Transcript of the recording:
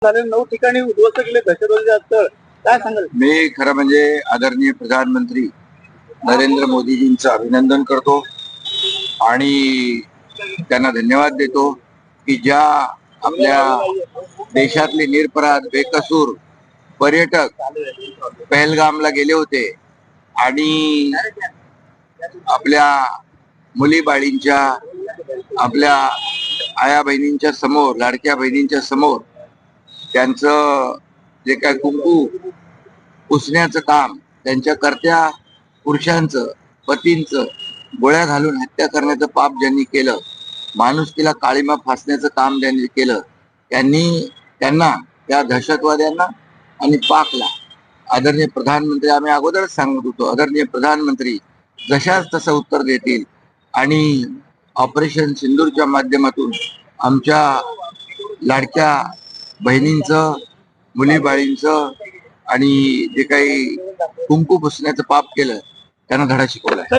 झाले 9 ठिकाणी उद्ध्वस्त केले दहशतवादी तळ, काय सांगाल? मी खरं म्हणजे आदरणीय प्रधानमंत्री नरेंद्र मोदीजींचं अभिनंदन करतो आणि त्यांना धन्यवाद देतो की ज्या आपल्या देशातले निरपराध बेकसूर पर्यटक पहलगामला गेले होते आणि आपल्या मुली बाळींच्या, आपल्या आया बहिणींच्या समोर, लाडक्या बहिणींच्या समोर त्यांचं जे काय कुंकू पुसण्याचं काम, त्यांच्या कर्त्या पुरुषांचं, पतींचं गोळ्या घालून हत्या करण्याचं पाप ज्यांनी केलं, माणुसकीला काळीमा फासण्याचं काम ज्यांनी केलं, त्यांना त्या दहशतवाद्यांना आणि पाकला आदरणीय प्रधानमंत्री, आम्ही अगोदरच सांगत होतो, आदरणीय प्रधानमंत्री जशाच तसं उत्तर देतील आणि ऑपरेशन सिंदूरच्या माध्यमातून आमच्या लाडक्या बहिणींचं, मुलीबाळींचं आणि जे काही कुंकू पुसण्याचं पाप केलं त्यांना धडा शिकवलाय.